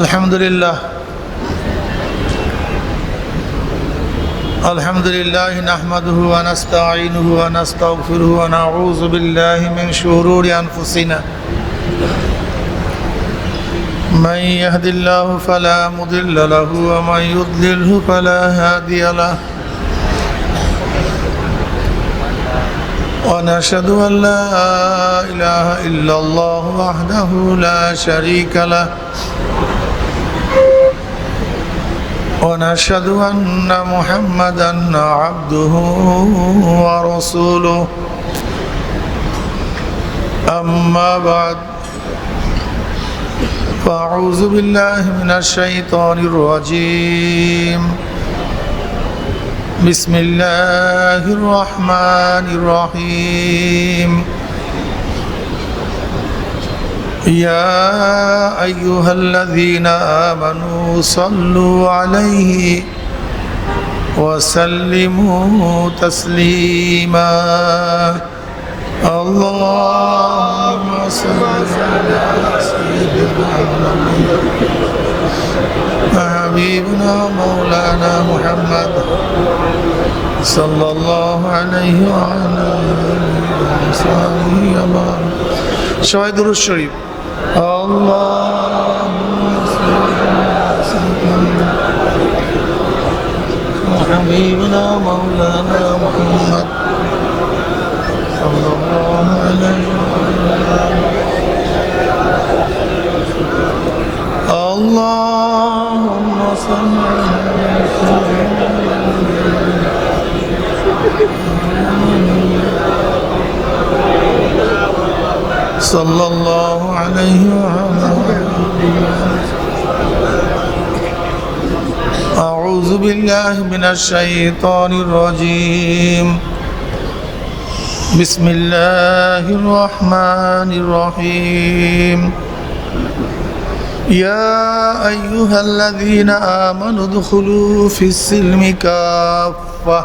Alhamdulillah nahmaduhu wa nasta'inuhu wa nastaghfiruhu wa na'udzu billahi min shururi anfusina man yahdihillahu fala mudilla lahu wa man yudlilhu fala hadiya lahu wa nashhadu an la ilaha illallah wahdahu la sharika lahu ونشهد أن محمدًا عبده ورسوله أما بعد فأعوذ بالله من الشيطان الرجيم بسم الله الرحمن الرحيم يا أيها الذين آمنوا صلوا عليه وسلموا تسليما اللهم صل على سيدنا حبيبنا مولانا محمد صلى الله عليه وعلى آله وصحبه وسلم شهيد الشريف اللهم صل على سيدنا حبيبنا مولانا محمد صلى الله عليه وسلم اللهم صل على صلى الله عليه وسلم أعوذ بالله من الشيطان الرجيم بسم الله الرحمن الرحيم يا أيها الذين آمنوا ادخلوا في السلم كافة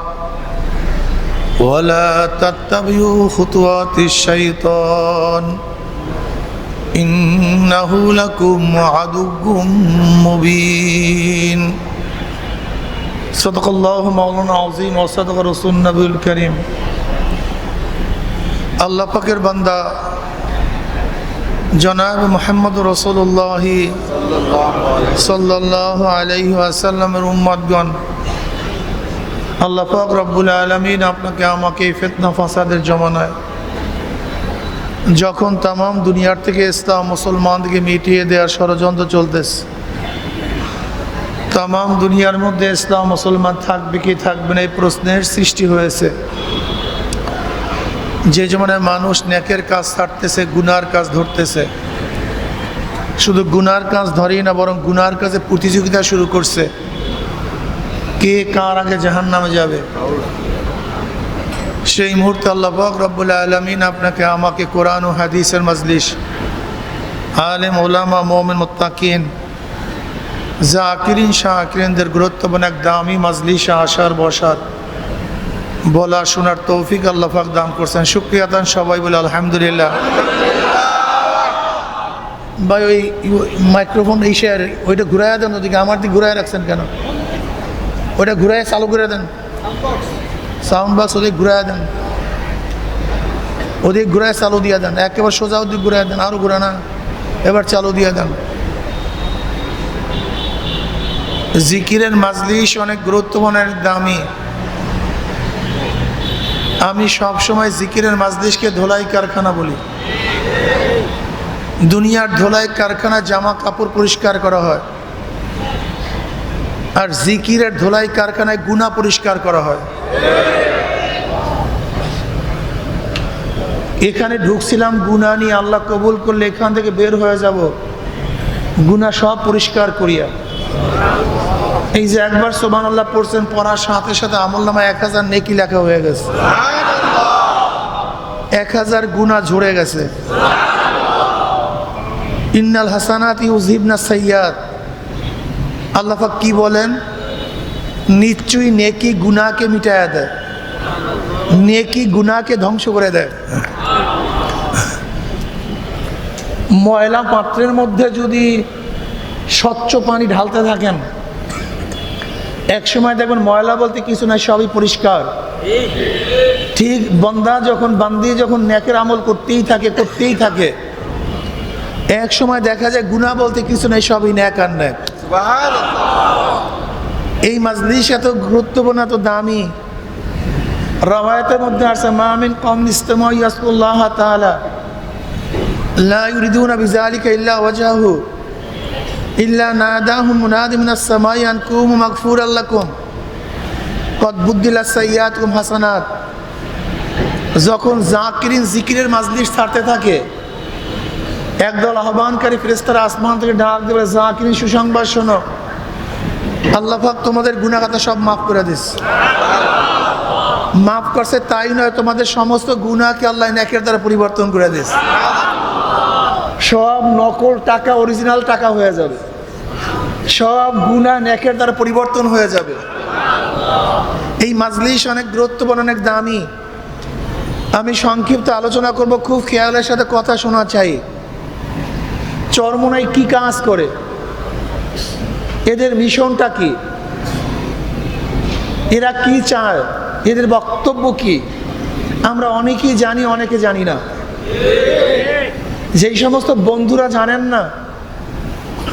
ولا تتبعوا خطوات الشيطان إنه لكم عدو مبين صدق الله مولانا العظيم وصدق رسول النبي الكريم আল্লাহ পাকের বান্দা জনাব মুহাম্মদ রাসূলুল্লাহ সাল্লাল্লাহু আলাইহি ওয়াসাল্লামের উম্মতগণ আল্লাহ পাক রব্বুল আলামিন আপনাকে আমাকে ফিতনা ফাসাদের জমানায় যখন তামাম দুনিয়ার থেকে ইসলাম মুসলমানদেরকে মিটিয়ে দেওয়ার ষড়যন্ত্র চলতেছে, তামাম দুনিয়ার মধ্যে ইসলাম মুসলমান থাকবে কি থাকবে না এই প্রশ্নের সৃষ্টি হয়েছে। যে জমানায় মানুষ নেকের কাজ ছাড়তেছে, গুনার কাজ ধরতেছে, শুধু গুনার কাজ ধরেই না বরং গুনার কাজে প্রতিযোগিতা শুরু করছে, কে কার আগে জাহান্নামে যাবে। সেই মুহূর্তে আল্লাহ পাক রব্বুল আলামিন আপনাকে আমাকে কোরআন ও হাদিসের মজলিস, আলেম ওলামা মুমিন মুত্তাকিন জাকিরিন শাকিরিনদের গুরুত্বপূর্ণ এক দামি মজলিসে আসার বসার বলা শোনার তৌফিক আল্লাহ পাক দান করছেন। শুকরিয়া দান সবাই বলে আলহামদুলিল্লাহ। ভাই ওই মাইক্রোফোন এই শেয়ার ওইটা ঘুরাইয়া দেন, ওদিকে আমার দিকে ঘুরাই রাখছেন কেন? ওইটা ঘুরাই চালু করে দেন, সাউন্ড বক্স ওদিকে ঘুরাই দেন, ওদিকে ঘুরাই চালু দিয়ে দেন, একেবারে সোজা ওদিকে ঘুরাই দেন, আরও ঘুরা না, এবার চালু দিয়ে দেন। জিকিরের মাজলিস অনেক গুরুত্বপূর্ণ, দামি। আমি সবসময় জিকিরের মাজলিসকে ধোলাই কারখানা বলি। দুনিয়ার ধোলাই কারখানা জামা কাপড় পরিষ্কার করা হয়, আর জিকিরের ধোলাই কারখানায় গুনাহ পরিষ্কার করা হয়। এখানে ঢুকছিলাম গুনাহ নিয়ে, আল্লাহ কবুল করলে এখান থেকে বের হয়ে যাব গুনাহ সব পরিষ্কার করিয়া। এই যে একবার সুবহানাল্লাহ পড়ছেন, পড়ার সাথে সাথে আমলনামায় 1000 নেকি লেখা হয়ে গেছে, 1000 গুনাহ ঝরে গেছে। ইন্নাল হাসানাতি ইউযহিবনা সাইয়্যাত, আল্লাহ পাক কি বলেন? নিশ্চয়ই নেকি গুনাহকে মিটায়া দেয়, নেকি গুনাহকে ধ্বংস করে দেয়। ময়লা পাত্রের মধ্যে যদি স্বচ্ছ পানি ঢালতে থাকেন, এক সময় দেখবেন ময়লা বলতে কিছু নাই, সবই পরিষ্কার। ঠিক বান্দি যখন নেকের আমল করতেই থাকে, এক সময় দেখা যায় গুনাহ বলতে কিছু নাই, সবই নেক আর নেক। এই মাজলিস এত গুরুত্বপূর্ণ, এত দামি। রওয়ায়াতের মধ্যে আছে মা মিন কওমিন ইজতামাউ ইয়াসকুল্লাহ তাআলা লা ইউরিদুনা বিযালিকা ইল্লা ওয়াজহাহু ইল্লা নাদাহুম মুনাদি মিনাস সামাই আন কুমু মাগফুরাল লাকুম কদ বুদ্দিলাস সাইয়্যাতুকুম হাসানাত। যখন জাকিরিন জিকিরের মাজলিস ছাড়তে থাকে, একদল আহ্বানকারী ফেরেশতারা আসমান থেকে ডাক দেবে, জাকিরিন সুসংবাদ শোনো, আল্লাহ পাক তোমাদের গুনাহ খাতা সব মাফ করে দিয়েছে। মাফ করছে তাই নয়, তোমাদের সমস্ত গুনাহকে আল্লাহ নেকের দ্বারা পরিবর্তন করে দিয়েছে। সব নকল টাকা অরিজিনাল টাকা হয়ে যাবে, সব গুনাহ নেকের দ্বারা পরিবর্তন হয়ে যাবে। এই মাজলিস অনেক গুরুত্বপূর্ণ, অনেক দামি। আমি সংক্ষিপ্ত আলোচনা করব, খুব খেয়ালের সাথে কথা শোনা চাই। চরমোনাই কি কাজ করে, এদের মিশনটা কি, এরা কি চায়, এদের বক্তব্য কি, আমরা অনেকেই জানি, অনেকে জানি না। যেই সমস্ত বন্ধুরা জানেন না,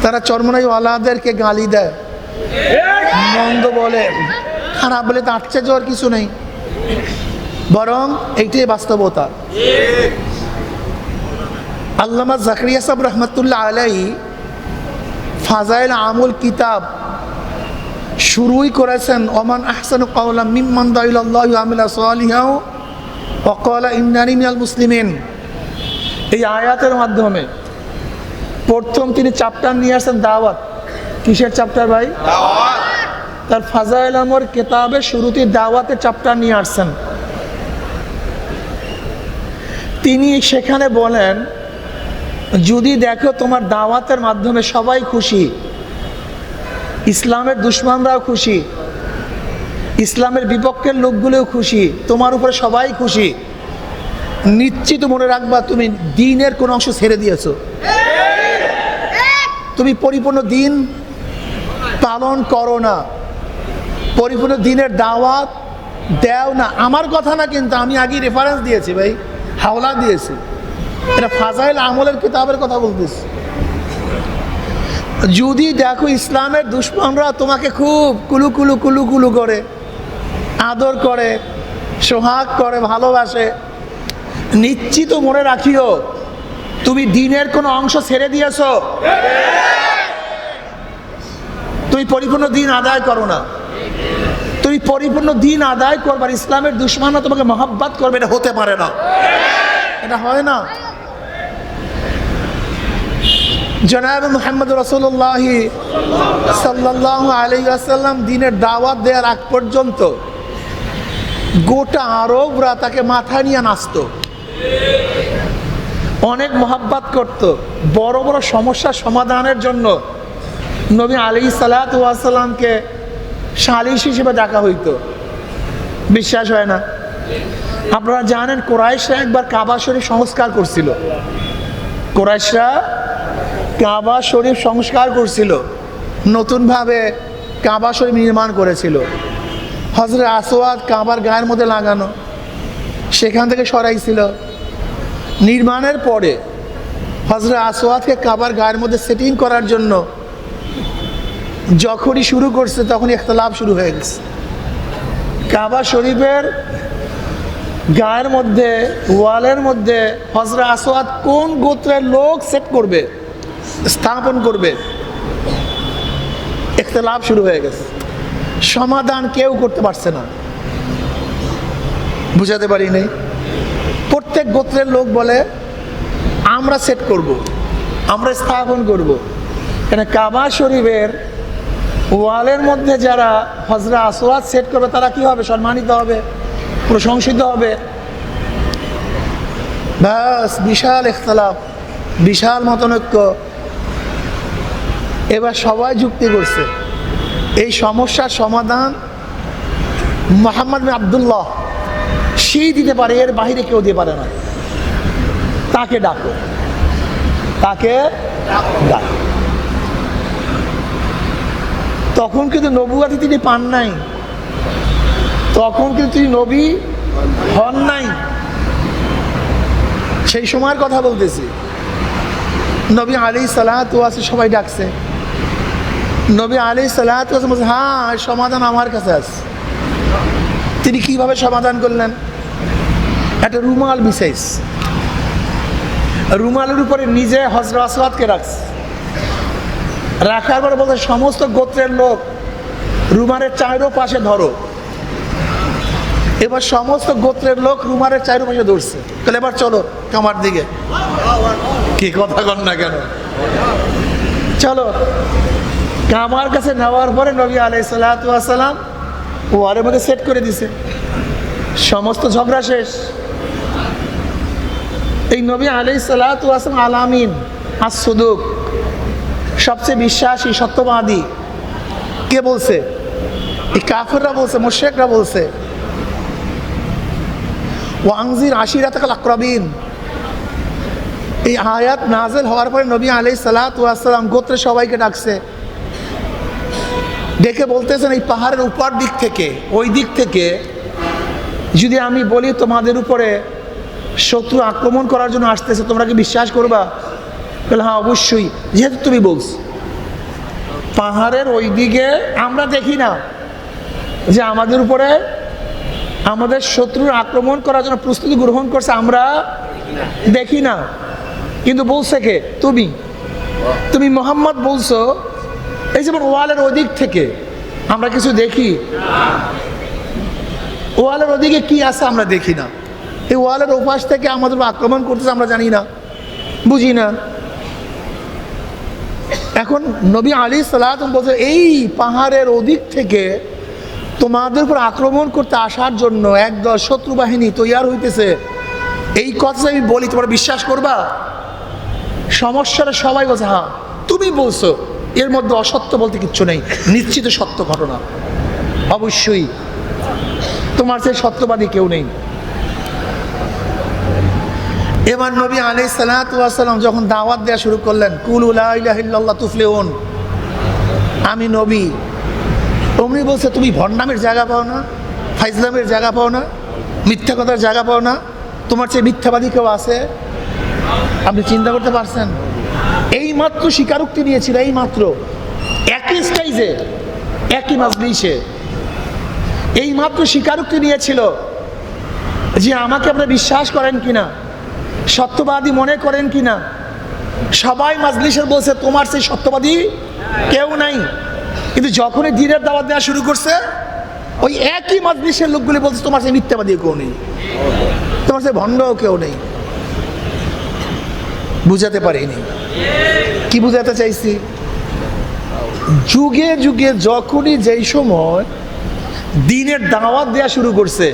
তারা চরমোনাই ওয়ালাদেরকে গালি দেয়, মন্দ বলে, খারাপ বলে, তার চেয়ে যাওয়ার কিছু নেই, বরং এইটাই বাস্তবতা। আল্লামা জাকারিয়া সাহেব রহমতুল্লাহ আলাইহি ফাজাইল আমল কিতাব শুরুই করেছেন ওমান আহসানু কাওলাম মিম্মান দাআ ইলাল্লাহি ওয়া আমিলা সালিহান ওয়া ক্বালা ইন্নানি মিনাল মুসলিমিন। এই আয়াতের মাধ্যমে প্রথম তিনি চ্যাপ্টার নিয়ে আসেন দাওয়াত। কিসের চ্যাপ্টার ভাই? দাওয়াত। তার ফাজাইল আমল কিতাবের শুরুতে দাওয়াতের চ্যাপ্টার নিয়ে আসছেন। তিনি সেখানে বলেন, যদি দেখো তোমার দাওয়াতের মাধ্যমে সবাই খুশি, ইসলামের দুশমনরাও খুশি, ইসলামের বিপক্ষের লোকগুলোও খুশি, তোমার উপরে সবাই খুশি, নিশ্চিত মনে রাখবা তুমি দ্বীনের কোন অংশ ছেড়ে দিয়েছো, তুমি পরিপূর্ণ দ্বীন পালন করো না, পরিপূর্ণ দ্বীনের দাওয়াত দেও না। আমার কথা না, কিন্তু আমি আগে রেফারেন্স দিয়েছি ভাই, হাওলা দিয়েছি, এটা ফাজাইল আমলের কিতাবের কথা বলতেছি। যদি দেখো ইসলামের দুশমনরা তোমাকে খুব কুলু কুলু কুলু কুলু করে, আদর করে, সোহাগ করে, ভালোবাসে, নিশ্চিত মনে রাখিও তুমি দ্বীনের কোনো অংশ ছেড়ে দিয়েছো, তুমি পরিপূর্ণ দ্বীন আদায় করো না। তুমি পরিপূর্ণ দ্বীন আদায় করবার, ইসলামের দুশমনরা তোমাকে মহব্বত করবে, এটা হতে পারে না, এটা হয় না। জনাব মুহাম্মদ রাসূলুল্লাহ সাল্লাল্লাহু আলাইহি ওয়াসাল্লাম দ্বীনের দাওয়াত দেওয়ার আগ পর্যন্ত গোটা আরবরা তাকে মাথায় নিয়ে নাচত, অনেক মহব্বত করত। বড় বড় সমস্যার সমাধানের জন্য নবী আলাইহিস সালাতু ওয়াস সালামকে সালিস হিসেবে ডাকা হইতো। বিশ্বাস হয় না? আপনারা জানেন কুরাইশরা একবার কাবা শরীফ সংস্কার করছিল, কুরাইশরা কাবা শরীফ সংস্কার করছিল, নতুনভাবে কাবা শরীফ নির্মাণ করেছিল। হজরত আসওয়াদ কাবার গায়ের মধ্যে লাগানো, সেখান থেকে সরাইছিল। নির্মাণের পরে হজরত আসওয়াদকে কাবার গায়ের মধ্যে সেটিং করার জন্য যখনই শুরু করছে, তখনই ইখতিলাফ শুরু হয়ে গেছে। কাবা শরীফের গায়ের মধ্যে, ওয়ালের মধ্যে হজরত আসওয়াদ কোন গোত্রের লোক সেট করবে, স্থাপন করবে, ইখতিলাফ শুরু হয়ে গেছে। সমাধান কেউ করতে পারছে না, বুঝাতে পারি নাই। প্রত্যেক গোত্রের লোক বলে আমরা সেট করব, আমরা স্থাপন করব। কেন কাবা শরীফের ওয়ালের মধ্যে যারা হজরত আসওয়াদ সেট করবে, তারা কি হবে? সম্মানিত হবে, প্রশংসিত হবে। ব্যাস, বিশাল ইখতিলাফ, বিশাল মতনৈক্য। এবার সবাই যুক্তি করছে, এই সমস্যার সমাধান মুহাম্মদ বিন আব্দুল্লাহ সেই দিতে পারে, এর বাইরে কেউ দিতে পারে না। তাকে ডাকো, তাকে ডাকো। তখন কিন্তু নবুয়াতি তিনি পান নাই, তখন কিন্তু তিনি নবী হন নাই। সেই সময়ের কথা বলতেছি। নবী আলাইহিস সালাতু ওয়াস সবাই ডাকছে, নবী আলাইহিস সালাতু ওয়াস বলছে হ্যাঁ সমাধান আমার কাছে আছে। তিনি কিভাবে সমাধান করলেন? একটা রুমাল বিছাইস, রুমালের উপরে নিজে হজরত আসওয়াদকে রাখছে, রাখার পরে বলছে সমস্ত গোত্রের লোক রুমালের চারো পাশে ধরো। এবার সমস্ত গোত্রের লোক রুমালের চারো পাশে ধরছে, তাহলে এবার চলো কামার দিকে। কি কথা কন না কেন? চলো কামার কাছে নেওয়ার পরে নবী আলাইহিস সালাতু ওয়াস সালাম ওয়ারের মধ্যে সেট করে দিছে, সমস্ত ঝগড়া শেষ। এই নবী আলাইহিস সালাতু ওয়াস সালাম আলামিন আস-সুদুক, সবচেয়ে বিশ্বাসী সত্যবাদী। কে বলছে? এই কাফেররা বলছে, মুশরিকরা বলছে ওয়াংজির আশিরাতাকাল আকরাবিন। এই আয়াত নাযিল হওয়ার পরে নবী আলাইহিস সালাতু ওয়াস সালাম গোত্রের সবাইকে ডাকছে, ডেকে বলতেছেন এই পাহাড়ের উপর দিক থেকে, ওই দিক থেকে যদি আমি বলি তোমাদের উপরে শত্রু আক্রমণ করার জন্য আসতেছে, তোমরা কি বিশ্বাস করবা? বলে হ্যাঁ অবশ্যই, যেহেতু তুমি বলছো। পাহাড়ের ওই দিকে আমরা দেখি না যে আমাদের উপরে আমাদের শত্রুর আক্রমণ করার জন্য প্রস্তুতি গ্রহণ করছে, আমরা দেখি না, কিন্তু বলছে কে? তুমি মোহাম্মদ বলছো। এই যেমন ওয়ালের ওদিক থেকে আমরা কিছু দেখি, ওয়ালের ওদিকে কি আছে আমরা দেখি না, এই ওয়ালের ওপাশ থেকে আমাদের আক্রমণ করতেছে আমরা জানি না, বুঝি না। এখন নবী আলাইহিস সালাতু বলছে এই পাহাড়ের ওদিক থেকে তোমাদের উপর আক্রমণ করতে আসার জন্য একদল শত্রু বাহিনী তৈয়ার হইতেছে, এই কথা আমি বলি তোমরা বিশ্বাস করবা? সমস্যাটা সবাই বলছে হ্যাঁ তুমি বলছো, এর মধ্যে অসত্য বলতে কিচ্ছু নেই, নিশ্চিত সত্য ঘটনা, অবশ্যই তোমার সেই সত্যবাদী কেউ নেই। এবার নবী আলাইহিস সালাতু ওয়াস সালাম যখন দাওয়াত দেওয়া শুরু করলেন, কুলু লা ইলাহা ইল্লাল্লাহ তুফলিহুন, আমি নবী। অমনি বলছে তুমি ভণ্ডামের জায়গা পাও না, ফাইজলামের জায়গা পাও না, মিথ্যা কথার জায়গা পাও না, তোমার চেয়ে মিথ্যাবাদী কেউ আছে? আপনি চিন্তা করতে পারছেন? এই মাত্র স্বীকারোক্তি নিয়েছিল, এই মাত্র একই স্টেজে একই মাজলিসে এই মাত্র স্বীকারোক্তি নিয়েছিল যে আমাকে আপনি বিশ্বাস করেন কিনা, সত্যবাদী মনে করেন কিনা। সবাই মাজলিসের বলছে তোমার সেই সত্যবাদী কেউ নাই, কিন্তু যখনই দ্বীনের দাওয়াত দেওয়া শুরু করছে ওই একই মাজলিসের লোকগুলি বলছে তোমার সেই মিথ্যাবাদী কেউ নেই, তোমার সেই ভণ্ডও কেউ নেই। বুঝাতে পারিনি। কি বুঝাতে চাইছি? যুগে যুগে যখনই যেই সময় দ্বীনের দাওয়াত দেওয়া শুরু করছে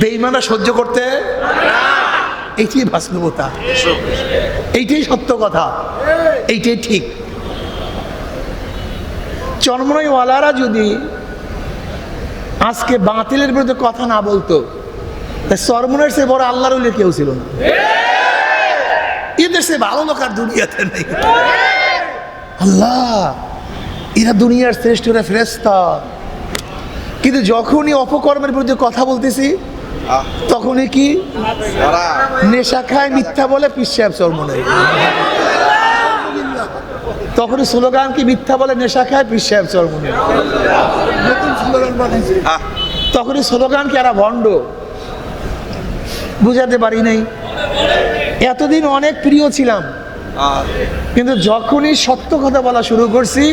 বেঈমানরা সহ্য করতে, এইটাই বাস্তবতা, এইটাই সত্য কথা, এইটাই ঠিক। চরমনাইওয়ালারা যদি আজকে বাতিলের বিরুদ্ধে কথা না বলতো, চরমনের সে বড় আল্লাহর ওলি কেউ ছিল না। এদের সে ভালো লোক আর দুনিয়াতে নেই। আল্লাহ এরা দুনিয়ার শ্রেষ্ঠ, এরা ফেরেশতা। কিন্তু যখনই অপকর্মের বিরুদ্ধে কথা বলতেছি তখনই কি নেশা খায়, মিথ্যা বলে, পীর সাহেব চরমনাই। তখনই স্লোগান কি মিথ্যা বলে, নেশা খায়, পীর সাহেব চরমনাই। তখনই স্লোগান কি এরা ভণ্ড। বুঝাতে পারি নাই। এতদিন অনেক প্রিয় ছিলাম, কিন্তু যখনই সত্য কথা বলা শুরু করছি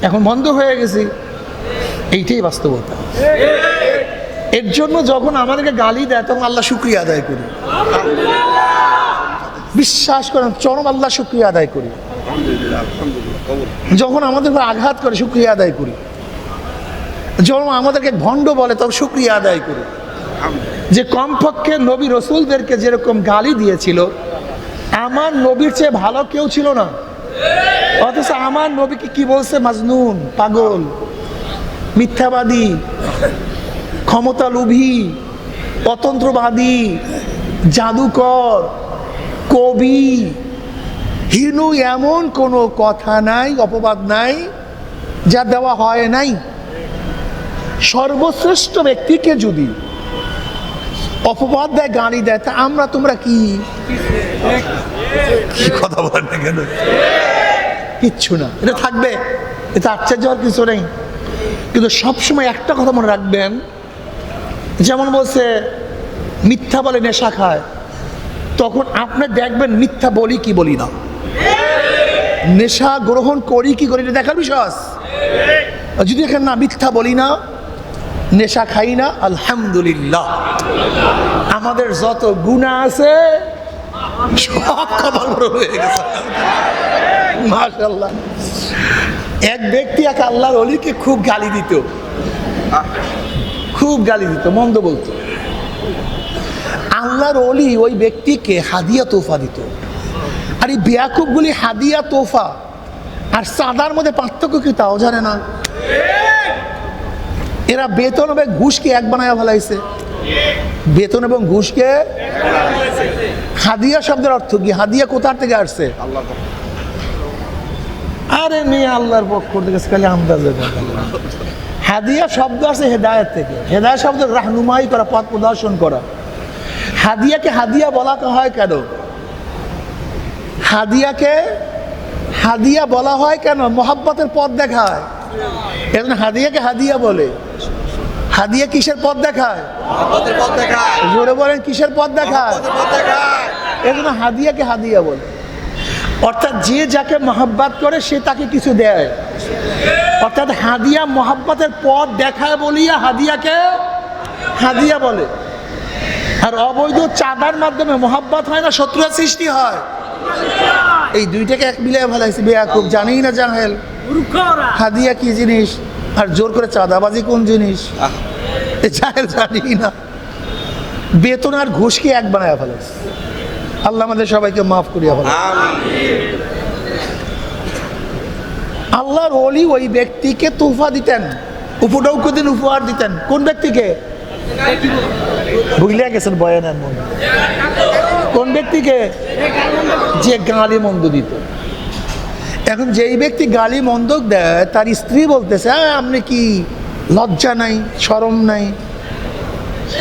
এখন বন্ধ হয়ে গেছি, এইটাই বাস্তবতা। এর জন্য যখন আমাদেরকে গালি দেয় তখন আল্লাহ শুকরিয়া আদায় করি, বিশ্বাস করেন চরম আল্লাহ শুকরিয়া আদায় করি। যখন আমাদের আঘাত করে শুকরিয়া আদায় করি, যখন আমাদেরকে ভণ্ড বলে তখন শুকরিয়া আদায় করি। যে কমপক্ষে নবী রসুলদেরকে যেরকম গালি দিয়েছিল, আমার নবীর চেয়ে ভালো কেউ ছিল না, অথচ আমার নবীকে কি বলছে? মাজনুন, পাগল, মিথ্যাবাদী, ক্ষমতা লোভী, অতন্ত্রবাদী, জাদুকর, কবি, হিনু। এমন কোনো কথা নাই, অপবাদ নাই যা দেওয়া হয় নাই। সর্বশ্রেষ্ঠ ব্যক্তিকে যদি অপবাদ দেয়, গালি দেয়, তা আমরা তোমরা কি কথা বলেন না কেন? কিচ্ছু না, এটা থাকবে, এটা আশ্চর্য হওয়ার কিছু নেই। কিন্তু সবসময় একটা কথা মনে রাখবেন, যেমন বলছে মিথ্যা বলে নেশা খায়, তখন আপনি দেখবেন মিথ্যা বলি কি বলি না, নেশা গ্রহণ করি কি করি না দেখার বিষয় আছে। যদি দেখেন না মিথ্যা বলি না, নেশা খাই না, আলহামদুলিল্লাহ, আমাদের যত গুনাহ আছে সব কবর হয়ে গেছে, মাশাআল্লাহ। এক ব্যক্তি এক আল্লাহর ওলিকে খুব গালি দিত, খুব গালি দিত, মন্দ বলতো। আল্লাহর ওলি ওই ব্যক্তিকে হাদিয়া তোফা দিত। আর এই বেয়াকুবগুলি হাদিয়া তোফা আর চাঁদার মধ্যে পার্থক্য কি তাও জানে না। এরা বেতন এবং ঘুষকে এক বানায় ফেলাইছে। বেতন এবং ঘুষকে, হাদিয়া শব্দের অর্থ কি? হাদিয়া কোথার থেকে আসছে? আরে মেয়ে আল্লাহর পক্ষ থেকে খালি আন্দাজে। হাদিয়া শব্দ আছে হেদায়েত থেকে। হেদায়েত শব্দ রাহনুমাই করা, পথ প্রদর্শন করা। হাদিয়াকে হাদিয়া বলা হয় কেন? হাদিয়াকে হাদিয়া বলা হয় কেন? মোহাব্বতের পথ দেখায়, এজন্য হাদিয়াকে হাদিয়া বলে। হাদিয়া কিসের পথ দেখায়? জোরে বলেন, কিসের পথ দেখায়? এজন্য হাদিয়াকে হাদিয়া বলে। অর্থাৎ যে যাকে মহব্বত করে সে তাকে কিছু দেয়। অর্থাৎ হাদিয়া মহব্বতের পথ দেখায় বলিয়া হাদিয়াকে হাদিয়া বলে। আর অবৈধ চাঁদার মাধ্যমে মহব্বত হয় না, শত্রুতার সৃষ্টি হয়। এই দুইটাকে এক মিলিয়ে ফেলাইছে বেয়াকুব, জানি না জাহেল হাদিয়া কি জিনিস আর জোর করে চাঁদাবাজি কোন জিনিস, জাহেল জানি না। বেতন আর ঘুষকে এক বানায় ফেলাইছে। আল্লাহ আমাদের সবাইকে মাফ করিয়া ফেলে। আল্লাহর ওলি ওই ব্যক্তিকে তোফা দিতেন, উপঢৌকন দিন, উপহার দিতেন। কোন ব্যক্তিকে? ভুলে গেছেন বয়ানের মধ্যে। কোন ব্যক্তিকে? যে গালি মন্দ দিত। এখন যেই ব্যক্তি গালি মন্দ দেয়, তার স্ত্রী বলতেছে, আপনি কি লজ্জা নাই, শরম নাই,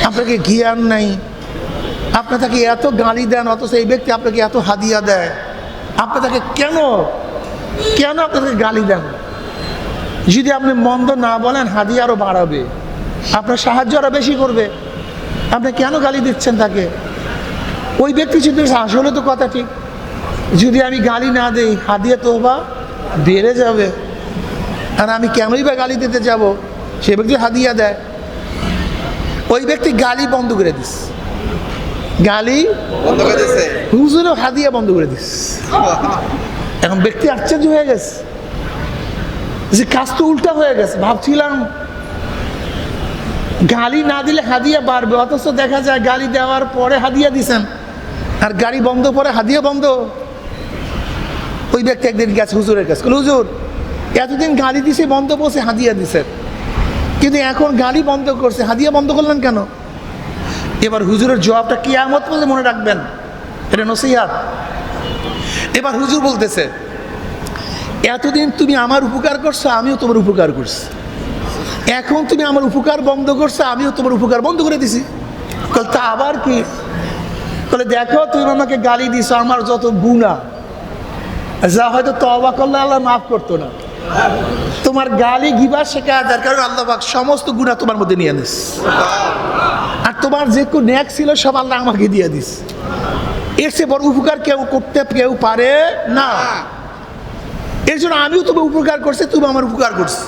আপনাকে জ্ঞান নাই, আপনি তাকে এত গালি দেন, অথচ এই ব্যক্তি আপনাকে এত হাদিয়া দেয়, আপনি তাকে কেন আপনাকে গালি দেন? যদি আপনি মন্দ না বলেন, হাদিয়া আরো বাড়াবে, আপনার সাহায্য আরো বেশি করবে, আপনি কেন গালি দিচ্ছেন তাকে? ওই ব্যক্তি চিন্তা করছে, আসলে তো কথা ঠিক, যদি আমি গালি না দিই হাদিয়া তোবা বেড়ে যাবে, আর আমি কেনই বা গালি দিতে যাব? সে ব্যক্তি হাদিয়া দেয়। ওই ব্যক্তি গালি বন্ধ করে দিস, গালি বন্ধ করে দিছে, হুজুরও হাদিয়া বন্ধ করে দিস। এখন ব্যক্তি আশ্চর্য হয়ে গেছে যে কাজ তো উল্টা হয়ে গেছে। ভাবছিলাম গালি না দিলে হাদিয়া বাড়বে, অথচ দেখা যায় গালি দেওয়ার পরে হাদিয়া দিছেন, আর গাড়ি বন্ধ পরে হাদিয়া বন্ধ। ওই ব্যক্তি একদিন গেছে হুজুরের কাছে, হুজুর এতদিন গালি দিছে, বন্ধ বসে হাদিয়া দিছেন, কিন্তু এখন গালি বন্ধ করছে, হাদিয়া বন্ধ করলেন কেন? এবার হুজুরের জবাবটা কিয়ামত পর্যন্ত মনে রাখবেন, এটা নসিহাত। এবার হুজুর বলতেছে, এতদিন তুমি আমার উপকার করছো, আমিও তোমার উপকার করছি, এখন তুমি আমার উপকার বন্ধ করছো, আমিও তোমার উপকার বন্ধ করে দিছি। তা আবার কি? বলে দেখো, তুমি আমাকে গালি দিছো, আমার যত গুনাহ যা হয়তো তওবা করলে আল্লাহ মাফ করতো না, তোমার গালি গিবা শেখায়াতের কারণে আল্লাহ পাক সমস্ত গুনাহ তোমার মধ্যে নিয়ে নিস, আর তোমার যে নেক ছিল সব আল্লাহ আমাকে দিয়ে দিস। এর চেয়ে বড় উপকার কেউ করতে পারে না। এর জন্য আমিও তোমার উপকার করছি, তুমি আমার উপকার করছি।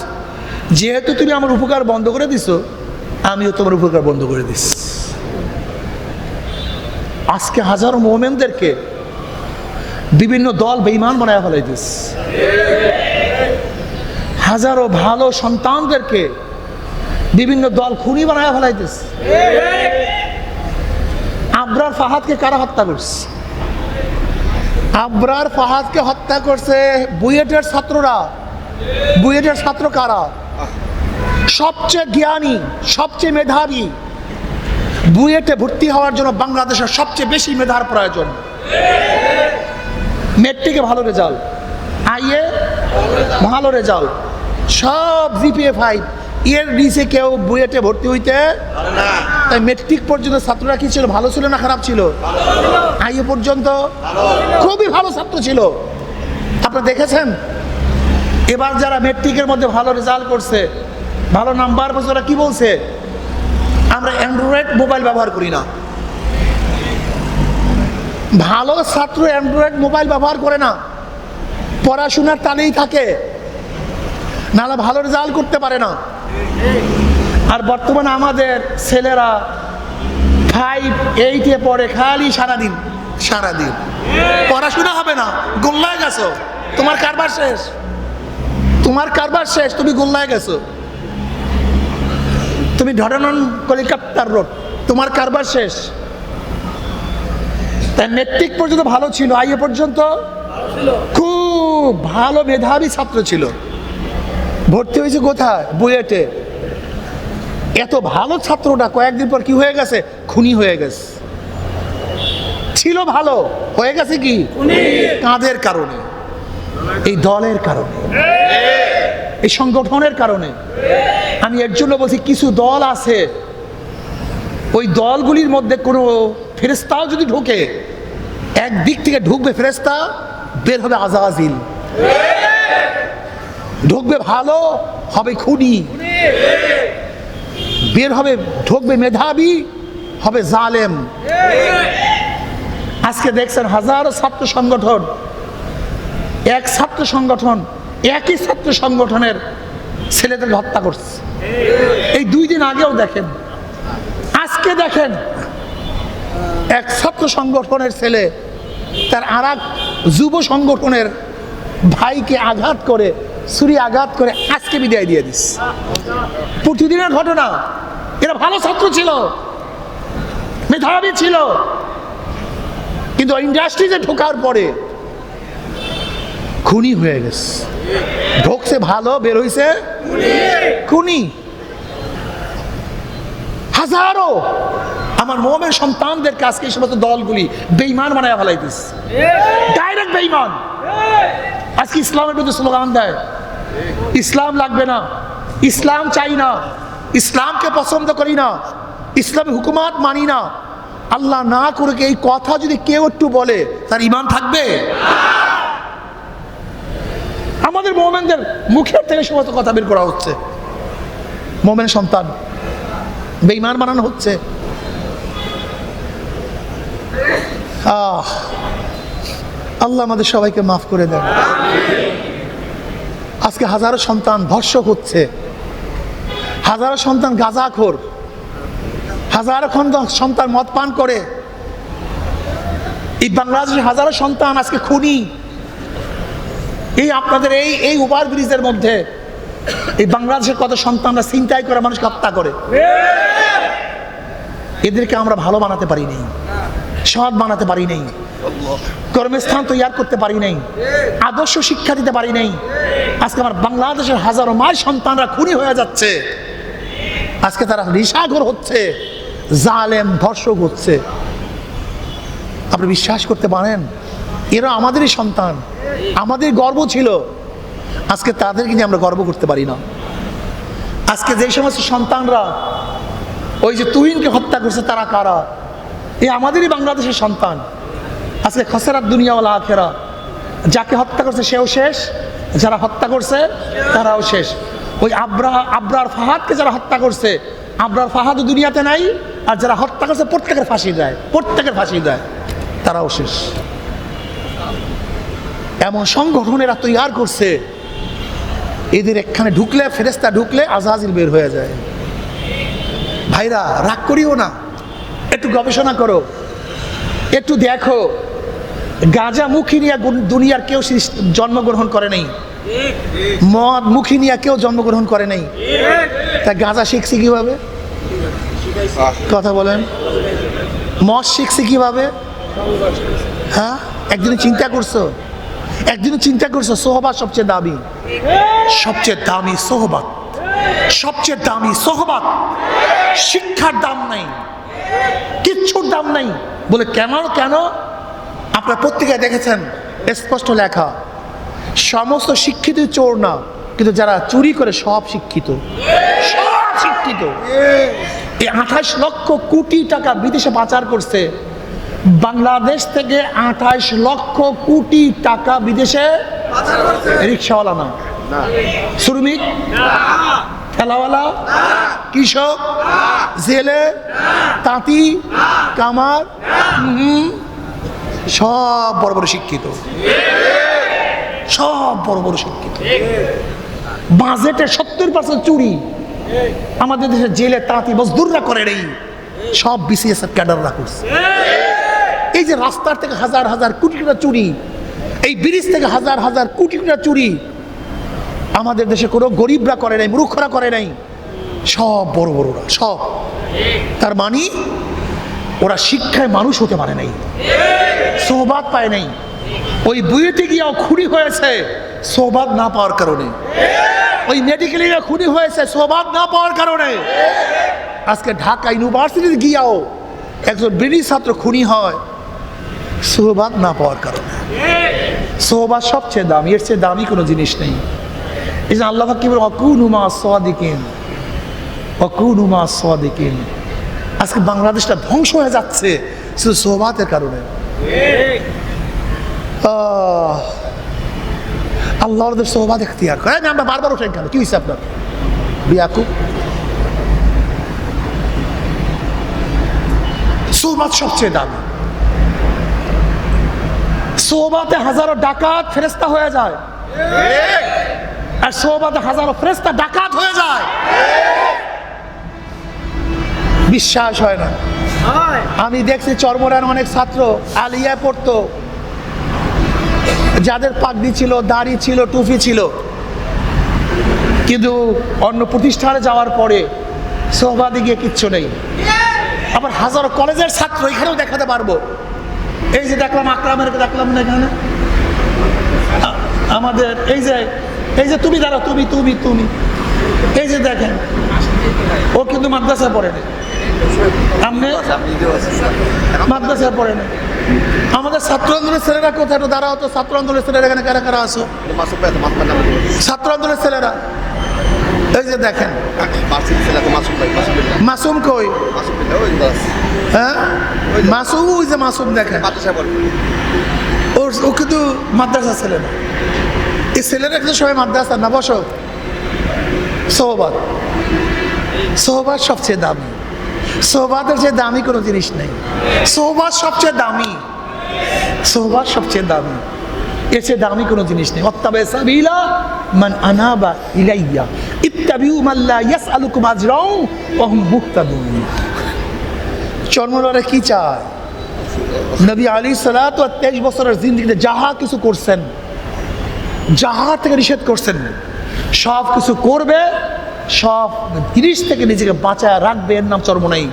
যেহেতু তুমি আমার উপকার বন্ধ করে দিছো, আমিও তোমার উপকার বন্ধ করে দিস। আজকে হাজারো মুমিনদেরকে বিভিন্ন দল বেঈমান বানায় ফেলাইতিস, হাজারো ভালো সন্তানদেরকে বিভিন্ন দল খুনি বানায় ফেলাইতিস। আবরার ফাহাদকে কারা হত্যা করছে? আবরার ফাহাদকে হত্যা করছে বুয়েটের ছাত্ররা। বুয়েটের ছাত্র কারা? সবচেয়ে জ্ঞানী, সবচেয়ে মেধাবী। বুয়েটে ভর্তি হওয়ার জন্য বাংলাদেশের সবচেয়ে বেশি মেধার প্রয়োজন। মেট্রিকে ভালো রেজাল্ট, আইএ ভালো রেজাল্ট, সব জিপিএ 5, এর নিচে কেউ বুয়েটে ভর্তি হইতে না। তাই মেট্রিক পর্যন্ত ছাত্ররা কি ছিল, ভালো ছিল না খারাপ ছিল? আইএ পর্যন্ত খুবই ভালো ছাত্র ছিল। আপনারা দেখেছেন এবার যারা মেট্রিকের মধ্যে ভালো রেজাল্ট করছে, ভালো নাম্বার পেয়েছে, ওরা কি বলছে? আমরা অ্যান্ড্রয়েড মোবাইল ব্যবহার করি না। ভালো ছাত্র অ্যান্ড্রয়েড মোবাইল ব্যবহার করে না, পড়াশোনার টানেই থাকে, নাহলে ভালো রেজাল্ট করতে পারে না। আর বর্তমানে আমাদের ছেলেরা 5, 8-এ পড়ে, খালি সারাদিন পড়াশোনা হবে না, গোল্লায় গেছো, তোমার কারবার শেষ, তুমি গোল্লায় গেছো, তুমি ধরানন কলিকাতার রোড, তোমার কারবার শেষ। তাই মেট্রিক পর্যন্ত ভালো ছিল, আইএ পর্যন্ত খুব ভালো মেধাবী ছাত্র ছিল, ভর্তি হয়েছে কোথায়? বুয়েটে। এত ভালো ছাত্রটা কয়েকদিন পর কি হয়ে গেছে? খুনি হয়ে গেছে। ছিল ভালো, হয়ে গেছে কি? কাদের কারণে? এই দলের কারণে, এই সংগঠনের কারণে। আমি এর জন্য বলছি, কিছু দল আছে, ওই দলগুলির মধ্যে কোনো ফেরেশতাও যদি ঢোকে, একদিক থেকে ঢুকবে ফেরেশতা, বের হবে আজাজিল, ঢুকবে ভালো, হবে খুনি, বের হবে, ঢুকবে মেধাবী, হবে জালেম। আজকে দেখছেন হাজারো ছাত্র সংগঠন, একই ছাত্র সংগঠনের ছেলেদের হত্যা করছে। এই 2 দিন আগেও দেখেন, আজকে দেখেন, এক ছাত্র সংগঠনের ছেলে তার আর এক যুব সংগঠনের ভাইকে আঘাত করে, ছুরি আঘাত করে আজকে বিদায় দিয়ে দিস। প্রতিদিনের ঘটনা। এরা ভালো ছাত্র ছিল, মেধাবী ছিল, কিন্তু ইন্ডাস্ট্রিতে ঢোকার পরে খুনি হয়ে গেছে। ঢোকছে ভালো, বের হইছে খুনি। হাজারো আমার মোমেন সন্তানদের কাছে এই সমস্ত দলগুলি বেঈমান বানায় ফেলাইতেছে, ডাইরেক্ট বেঈমান। আজকে ইসলামের বিরুদ্ধে স্লোগান দেয়, ইসলাম লাগবে না, ইসলাম চাই না, ইসলামকে পছন্দ করি না, ইসলামী হুকুমাত মানি না। আল্লাহ না করে এই কথা যদি কেউ একটু বলে, তার ঈমান থাকবে? আমাদের মোমেনদের মুখের থেকে সমস্ত কথা বের করা হচ্ছে, মোমেন সন্তান বেঈমান বানানো হচ্ছে। আল্লাহ আমাদের সবাইকে মাফ করে দেন। আজকে হাজারো সন্তান ধর্ষক হচ্ছে, হাজারো সন্তান গাঁজাখোর, হাজারো সন্তান মদ পান করে। এই বাংলাদেশের হাজারো সন্তান আজকে খুনি। এই আপনাদের এই ওভার ব্রিজের মধ্যে এই বাংলাদেশের কত সন্তানরা ছিনতাই করে মানুষকে হত্যা করে। এদেরকে আমরা ভালো বানাতে পারি নাই, সৎ বানাতে পারি নাই, কর্মস্থান তৈরি করতে পারি নাই, আদর্শ শিক্ষা দিতে পারি নাই। আজকে আমার বাংলাদেশের হাজারো মায়ের সন্তানরা খুনি হয়ে যাচ্ছে। আজকে তারা রিসাঘর হচ্ছে, জালেম ধর্ষক হচ্ছে। আপনি বিশ্বাস করতে পারেন? এরা আমাদেরই সন্তান, আমাদের গর্ব ছিল। আজকে তাদেরকে নিয়ে আমরা গর্ব করতে পারি না। আজকে যে সমস্ত সন্তানরা ওই যে তুহিনকে হত্যা করছে, তারা কারা? এই আমাদেরই বাংলাদেশের সন্তান। আজকে খসরাত দুনিয়া ওয়াল আখিরা, যাকে হত্যা করছে সেও শেষ, যারা হত্যা করছে তারাও শেষ। ওই আবরার ফাহাদকে যারা হত্যা করছে, আবরার ফাহাদও দুনিয়াতে নাই, আর যারা হত্যা করছে প্রত্যেকের ফাঁসি দেয়, তারাও শেষ। এমন সংগঠনেরা তৈরি করছে, এদের এখানে ঢুকলে, ফেরেশতা ঢুকলে আজাজিল বের হয়ে যায়। ভাইরা রাগ করিও না, একটু গবেষণা করো, একটু দেখো। গাঁজা মুখী নিয়ে দুনিয়ার কেউ জন্মগ্রহণ করে নাই, মদ মুখী নিয়ে কেউ জন্মগ্রহণ করে নাই। তা গাঁজা শিখছি কিভাবে? কথা বলেন। মদ শিখছি কিভাবে? হ্যাঁ, একদিন চিন্তা করছো? সোহবাত সবচেয়ে দামি সোহবাত। শিক্ষার দাম নাই, কিচ্ছুর দাম নাই। বলে কেন? আপনার পত্রিকায় দেখেছেন স্পষ্ট লেখা, সমস্ত শিক্ষিত চোর না, কিন্তু যারা চুরি করে সব শিক্ষিত, সব শিক্ষিত। এই 28 লক্ষ কোটি টাকা বিদেশে পাচার করছে। বাংলাদেশ থেকে 28 লক্ষ কোটি টাকা বিদেশে রিক্সাওয়ালা না, শ্রমিক, ঠেলাওয়ালা, কৃষক, জেলে, তাঁতি, কামার, সব বড় বড় শিক্ষিত, সব বড় বড় শিক্ষিত। বাজেটে 70% চুরি আমাদের দেশে। জেলে তাঁতি মজদুররা করে নেই, সব বিসিএস এর ক্যাডাররা করছে। এই যে রাস্তার থেকে হাজার হাজার কোটি টাকা চুরি, এই ব্রিজ থেকে হাজার হাজার কোটি টাকা চুরি আমাদের দেশে কোনো গরিবরা করে নাই, মূর্খরা করে নাই, সব বড় বড়রা সব। তার মানে ওরা শিক্ষায় মানুষ হতে পারে নাই, সোহবাত পায় নাই। ওই বুয়েটে গিয়েও খুনি হয়েছে সোহবাত না পাওয়ার কারণে, ওই মেডিকেলে খুনি হয়েছে সোহবাত না পাওয়ার কারণে। আজকে ঢাকা ইউনিভার্সিটিতে গিয়েও একজন ব্রিটিশ ছাত্র খুনি হয় সোহবাত না পাওয়ার কারণে। সোহবাত সবচেয়ে দামি, এর চেয়ে দামি কোনো জিনিস নেই। এই যে আল্লাহ কি বলে, ওয়াকুনু মা সাদিকিন, ওয়াকুনু মা সাদিকিন। আজকে বাংলাদেশটা ধ্বংস হয়ে যাচ্ছে শুধু সোহবাতের কারণে। আল্লাহ ওদের সোহবাত এখতিয়ার করে। আমরা বারবার ওঠেন কেন? কি হয়েছে আপনার? বিয়াকুব সোহবাত সবচেয়ে দামি। সোহবাতে হাজারো ডাকাত ফেরেশতা হয়ে যায়, আর সোহবাতে হাজারো ফেরেশতা ডাকাত হয়ে যায়। বিশ্বাস হয় না। আমি দেখছি চরমরার অনেক ছাত্র আলিয়া পড়তো, যাদের পাগড়ি ছিল, দাড়ি ছিল, টুপি ছিল, কিন্তু অন্য প্রতিষ্ঠানে যাওয়ার পরে সোহবাতে গিয়ে কিচ্ছু নেই। আবার হাজারো কলেজের ছাত্র এখানেও দেখাতে পারবো। এই যে দেখলাম আকরামের, দেখলাম না এখানে আমাদের এই যে তুমি দাঁড়াও, তুমি তুমি তুমি এই যে দেখেন, ও কিন্তু মাদ্রাসায় পড়ে না, আপনি মাদ্রাসায় পড়ে না। আমাদের ছাত্র আন্দোলনের ছেলেরা কোথায়? একটু দাঁড়াও তো। ছাত্র আন্দোলনের ছেলেরা এখানে কারা কারা আসো? ছাত্র আন্দোলনের ছেলেরা এই যে দেখেন। মাসুম কই? হ্যাঁ মাসুম, ওই যে মাসুম দেখেন, ও কিন্তু মাদ্রাসা ছেলে না। এই ছেলেরা কিন্তু সবাই মাদ্রাসা না। বসো। সোহবাত, সোহবাত সবচেয়ে দামি। সোহবাতের চেয়ে দামি কোনো জিনিস নেই। সোহবাত সবচেয়ে দামি, সোহবাত সবচেয়ে দামি, এর চেয়ে দামি কোনো জিনিস নেই। ওয়াত্তাবিউ সাবিলা মান আনাবা ইলাইয়া ইত্তাবিউ মান লা ইয়াসআলুকুম আজরাও ওয়া হুম মুহতাদুন। চরমরারে কি চায়? নবী আলাইহিস সালাতু ওয়া 23 বছরের জিন্দেগিতে যাহা কিছু করছেন, যাহা থেকে নিষেধ করছেন, সব কিছু করবে, সব জিনিস থেকে নিজেকে বাঁচায় রাখবে। এর নাম চরমনাই।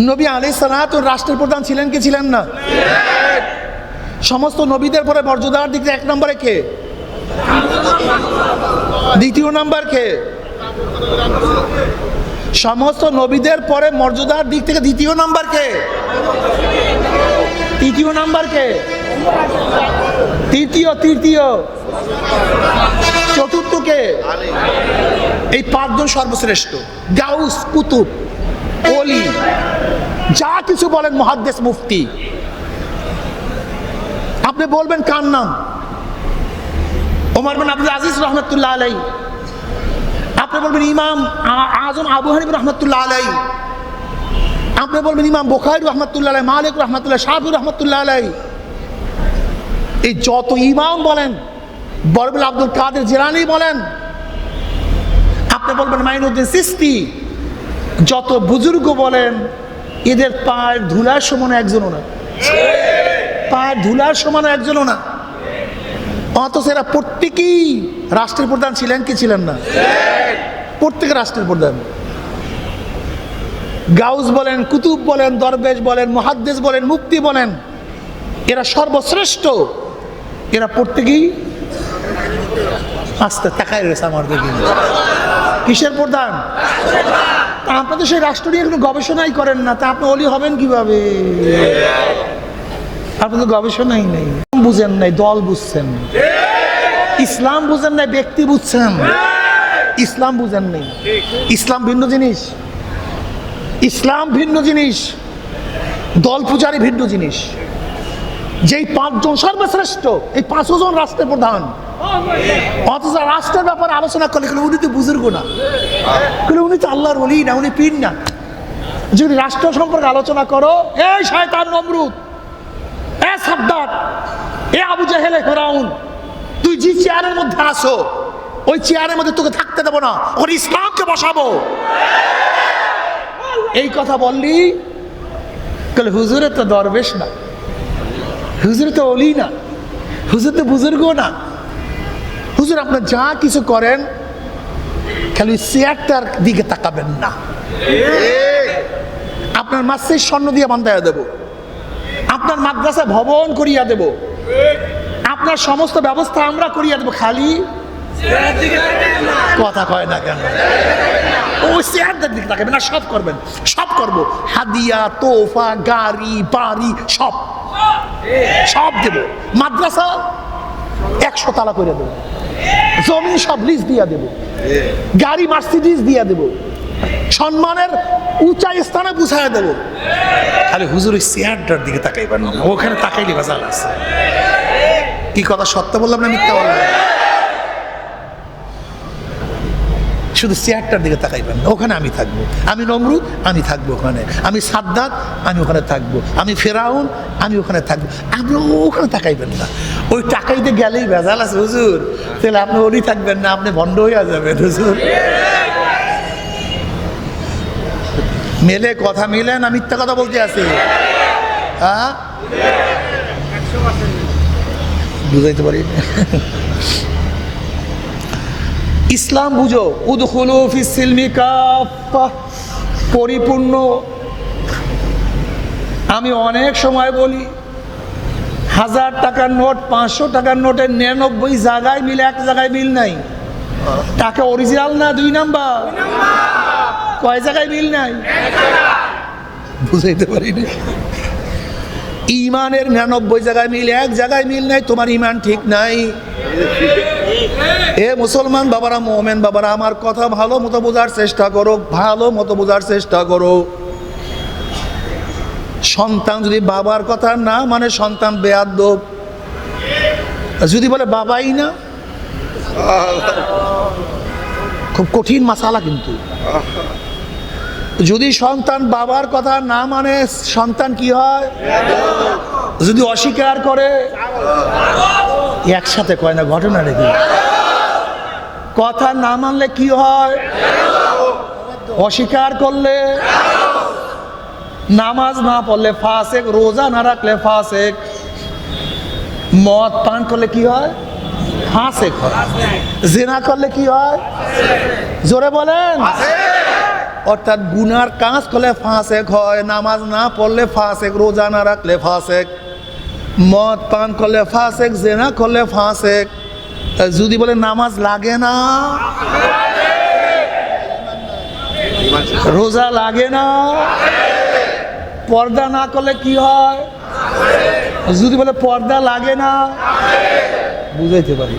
নবী আলাইহিস সালাতু রাষ্ট্রের প্রধান ছিলেন কি ছিলেন না? সমস্ত নবীদের পরে মর্যাদার দিক থেকে 1 নম্বরে কে? দ্বিতীয় নাম্বার কে? সমস্ত নবীদের পরে মর্যাদার দিক থেকে দ্বিতীয় নাম্বার কে? তৃতীয় নাম্বার কে? তৃতীয় চতুর্থ কে? এই 5 জন সর্বশ্রেষ্ঠ। গাউস, কুতুব, ওলি, যা কিছু বলেন, মুহাদ্দিস, মুফতি। আপনি বলবেন কার নাম? ওমর বিন আব্দুল আজিজ রহমতুল্লাহ আলাইহি। আপনি বলবেন ইমাম আজম আবু হানিফা রহমতুল্লাহ আলাইহি। আপনি বলবেন ইমাম বুখারী রহমতুল্লাহ আলাইহি, মালিক রহমতুল্লাহ, শাফি রহমতুল্লাহ আলাইহি। এই যত ইমাম বলেন, বরবিল আব্দুল কাদের জিলানী বলেন, আপনি বলবেন মাইনুদ্দিন চিশতি, যত বুজুর্গ বলেন, এদের পায়ের ধুলার সমান একজনও না, পায়ের ধুলার সমান একজনও না। অথচ এরা প্রত্যেকেই রাষ্ট্রের প্রধান ছিলেন কি ছিলেন না? প্রত্যেকে রাষ্ট্রের প্রধান। গাউস বলেন, কুতুব বলেন, দরবেশ বলেন, মুহাদ্দিস বলেন, মুফতি বলেন, এরা সর্বশ্রেষ্ঠ। এরা প্রত্যেকেই আস্তে তাকায় রয়েছে আমার দিকে। কিসের প্রধান? আপনি তো সেই রাষ্ট্র নিয়ে কোনো গবেষণাই করেন না, তা আপনি ওলি হবেন কিভাবে? আপনার তো গবেষণাই নেই। বুঝেন নাই, দল বুঝছেন। ইসলাম বুঝেন নাই, ব্যক্তি বুঝছেন। ইসলাম বুঝেন নাই। ইসলাম ভিন্ন জিনিস, ইসলাম ভিন্ন জিনিস, দল পূজারি ভিন্ন জিনিস। যেই 5 জন সর্বশ্রেষ্ঠ, এই 5 জন রাষ্ট্রের প্রধান, অথচ রাষ্ট্রের ব্যাপারে আলোচনা করলে উনি তো বুজুর্গ না, উনি তো আল্লাহর ওলি না, উনি পীর না। যদি রাষ্ট্র সম্পর্কে আলোচনা করো, এই শয়তান নমরুদ, এ সাদ্দাত, এ আবু জেহেল, ফেরাউন, তুই যে চেয়ারের মধ্যে আসো, ওই চেয়ারের মধ্যে তোকে থাকতে দেবো না, ওর ইসলামকে বসাবো। এই কথা বললি, হুজুরে তো দরবেশ না, হুজুর তো ওলি না, হুজুর তো বুজুর্গ না। হুজুর আপনার যা কিছু করেন, খালি চেয়ারটার দিকে তাকাবেন না। আপনার মাসে স্বর্ণ দিয়ে বান্ধাইয়া দেব, আপনার মাদ্রাসা ভবন করিয়া দেব, আপনার সমস্ত ব্যবস্থা আমরা করিয়া দেব, খালি কথা কয় না কেন? ওই চেয়ারটার দিকে তাকাবেন না, সব করবেন, সব করব, হাদিয়া, তোফা, গাড়ি, বাড়ি, সব সব দেব। মাদ্রাসা 100 তালা করে দেব, জমি সব লিজ দিয়া দেব, গাড়ি মার্সিডিজ দিয়া দেব, সম্মানের উঁচা স্থানে বুঝাইয়া দেব। খালি হুজুর ওই চেয়ারটার দিকে তাকাইবেন না, ওখানে তাকাইলে বাজার আছে। কি কথা সত্য বললাম না মিথ্যা বললাম? শুধু চেয়ারটার দিকে তাকাইবেন না, ওখানে আমি থাকবো। আমি নমরুদ, আমি থাকবো ওখানে। আমি সাদ্দাত, আমি ওখানে থাকবো। আমি ফেরাউন, আমি ওখানে থাকবো। আপনি ওখানে তাকাইবেন না। ওই টাকাইতে গেলেই ভেজাল আছে হুজুর, তাহলে আপনি ওলি থাকবেন না, আপনি ভণ্ড হইয়া যাবেন হুজুর। মেলে কথা মিলে না মিথ্যা কথা বলতে আছে? হ্যাঁ, বুঝাইতে পারি। ইসলাম বুঝো, উদখুলু ফিস সিলমি কাফা, পরিপূর্ণ। আমি অনেক সময় বলি, 1000 টাকার নোট, 500 টাকার নোটের 99 জায়গায় মিল, এক জায়গায় মিল নাই। টাকা অরিজিনাল না 2 নাম্বার? কয় জায়গায় মিল নাই? বুঝাইতে পারিনি। ইমানের 99 জায়গায় মিল, এক জায়গায় মিল নাই, তোমার ইমান ঠিক নাই। এ মুসলমান বাবারা, মুমিন বাবারা, আমার কথা ভালো মতো বোঝার চেষ্টা করো, ভালো মতো বোঝার চেষ্টা করো। সন্তান যদি বাবার কথা না মানে, সন্তান বেয়াদব। যদি বলে বাবাই না, খুব কঠিন মাসালা। কিন্তু যদি সন্তান বাবার কথা না মানে, সন্তান কি হয়? যদি অস্বীকার করে, একসাথে কয় না, ঘটনা নাকি? কথা না মানলে কি হয়? অস্বীকার করলে, নামাজ না পড়লে ফাসেক, রোজা না রাখলে ফাসেক, মদ পান করলে কি হয়? ফাসেক হয়। জিনা করলে কি হয়? জোরে বলেন। অর্থাৎ গুনার কাজ করলে ফাসেক হয়, নামাজ না পড়লে ফাসেক, রোজা না রাখলে ফাসেক, মদ পান করলে ফাসেক, জিনা করলে ফাসেক। যদি বলে নামাজ লাগে না, রোজা লাগে না, পর্দা না করলে কি হয়? যদি বলে পর্দা লাগে না, বুঝাইতে পারি।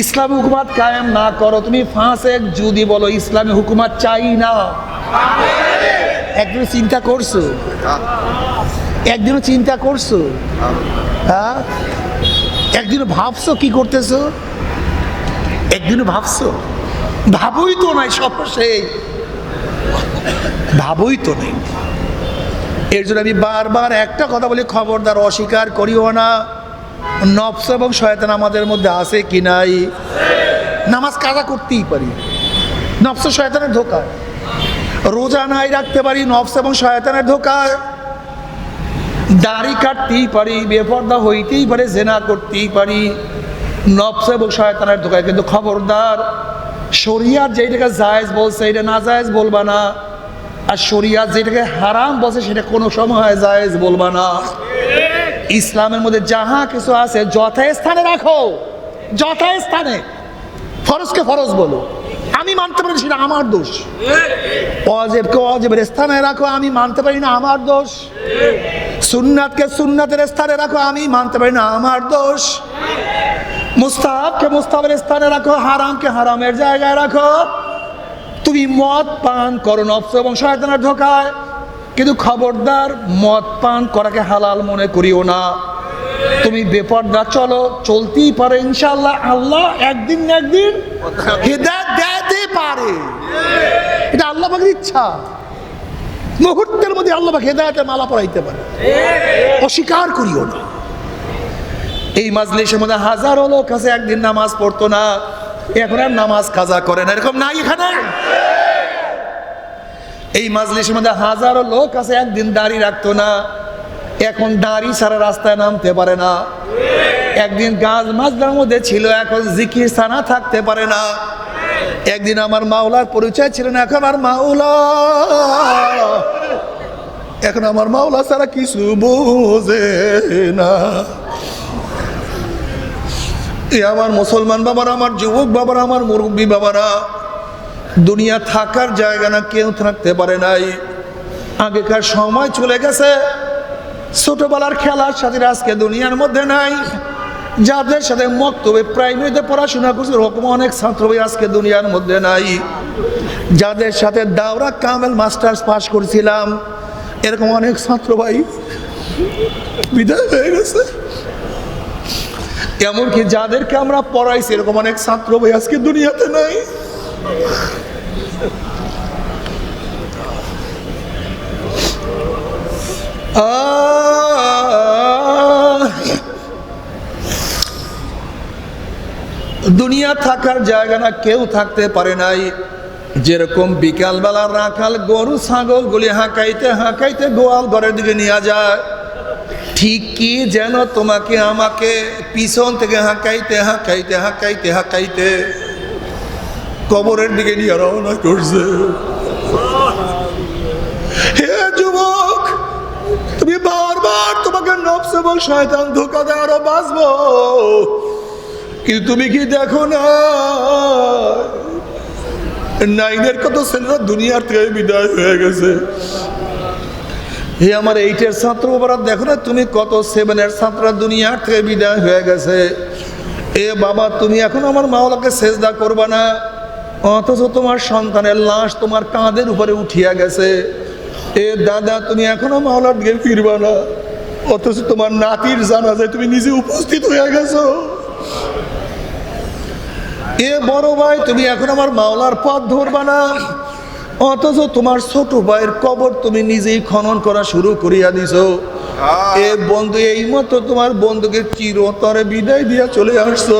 ইসলামী হুকুমাত কায়েম না করো, তুমি ফাসেক। যদি বলো ইসলামী হুকুমাত চাই না, একদিন চিন্তা করছো? একদিনও চিন্তা করছো? হ্যাঁ, একদিনও ভাবছো কি করতেছো? একদিনও ভাবছো? ভাবই তো নাই, সব সেই ভাবই তো নেই। এর জন্য আমি বারবার একটা কথা বলি, খবরদার অস্বীকার করিও না, নফস এবং শয়তান আমাদের মধ্যে আছে কি নাই? নামাজ কাজা করতেই পারি, নফস শয়তানের ধোকায়। রোজা নাই রাখতে পারি, নফস এবং শয়তানের ধোকায়। দাড়ি কাটতেই পারি, বেপর্দা হইতেই পারে, জেনা করতেই পারি, নফস এবং শয়তানের ধোকায়। কিন্তু খবরদার, শরিয়াত যেটাকে জায়েজ বলছে এটা না জায়েজ বলবা না, আর শরিয়াত যেটাকে হারাম বলছে সেটা কোনো সময় জায়েজ বলবা না। ইসলামের মধ্যে যাহা কিছু আছে যথাস্থানে রাখো, যথাস্থানে। ফরজকে ফরজ বলো। আমি মানতে পারি সেটা আমার দোষ। ওয়াজিবকে ওয়াজিবের স্থানে রাখো, আমি মানতে পারি না, আমার দোষ। সুন্নাতকে সুন্নাতের স্থানে রাখো, আমি মানতে পারি না, আমার দোষ। মুস্তাহাবকে মুস্তাহাবের স্থানে রাখো, হারামকে হারামের জায়গায় রাখো। তুমি মদ পান করো নফস এবং শয়তানের ধোঁকায়, কিন্তু খবরদার মদ পান করাকে হালাল মনে করিও না। তুমি বেপরদা চলো, চলতেই পারে ইনশাআল্লাহ, আল্লাহ একদিন না একদিন হিদায়াত দিতে পারে, এটা আল্লাহ পাকের ইচ্ছা। মুহূর্তের মধ্যে আল্লাহ পাক হিদায়াতের মালা পরাইতে পারে, অস্বীকার করিও না। এই মাজলিসের মধ্যে হাজারো লোক আছে একদিন নামাজ পড়তো না, এখন আর নামাজ কাজা করে না, এরকম নাই এখানে? এই মাজলিসের মধ্যে হাজারো লোক আছে একদিন দাড়ি রাখতো না, এখন দাড়ি ছাড়া রাস্তায় নামতে পারে না। একদিন গাছ মাজদার মধ্যে ছিল, এখন জিকির সানা থাকতে পারে না। একদিন আমার মাওলার পরিচয় ছিল না, এখন আমার মাওলা, এখন আমার মাওলা ছাড়া কিছু বোঝে না। আমার মুসলমান বাবারা, আমার যুবক বাবারা, আমার মুরব্বী বাবারা, দুনিয়া থাকার জায়গা না, কেউ থাকতে পারে নাই। আগেকার সময় চলে গেছে, ছোটবেলার খেলার সাথে আজকে দুনিয়ার মধ্যে নাই। যাদের সাথে মক্তবে প্রাইমারিতে পড়াশোনা করছে ওরকম অনেক ছাত্র ভাই আজকে দুনিয়ার মধ্যে নাই। যাদের সাথে দাওরা কামেল মাস্টার্স পাস করেছিলাম এরকম অনেক ছাত্র ভাই বিদায় হয়ে গেছে। এমনকি যাদেরকে আমরা পড়াইছি এরকম অনেক ছাত্র ভাই আজকে দুনিয়াতে নাই। দুনিয়া থাকার জায়গা না, কেউ থাকতে পারে নাই। যেরকম বিকালবেলা রাখাল গরু ছাগল গুলি হাঁকাইতে হাঁকাইতে গোয়াল ঘরের দিকে নিয়ে যায়, ঠিক কি যেন তোমাকে আমাকে পিছন থেকে হাঁকাইতে হাঁকাইতে হাঁকাইতে হাঁকাইতে কবরের দিকে নিয়ে রওনা করছে। হে যুবক, তুমি বারবার তোমাকে নফস এবং শয়তান ধোঁকা দেয় আরো বাঁচবো, কিন্তু তুমি কি দেখো না নাইনের কত ছেলেরা দুনিয়ার থেকে বিদায় হয়ে গেছে। হে আমার 8-এর ছাত্র বাবারা, দেখো না তুমি কত 7-এর ছাত্ররা দুনিয়ার থেকে বিদায় হয়ে গেছে। এ বাবা, তুমি এখন আমার মাওলাকে সেজদা করবা না, অথচ তোমার সন্তানের লাশ তোমার কাঁধের উপরে উঠিয়া গেছে। এ দাদা, তুমি এখনো মাওলার দিকে ফিরবা না, অথচ তোমার নাতির জানাজায় তুমি নিজে উপস্থিত হয়ে গেছো। এ বড় ভাই, তুমি এখন আমার মাওলার পথ ধরবা না, অথচ তোমার ছোট ভাইয়ের কবর তুমি নিজেই খনন করা শুরু করিয়া দিছো। এ বন্ধু, এই মতো তোমার বন্ধুকে চিরতরে বিদায় দিয়া চলে আসছো।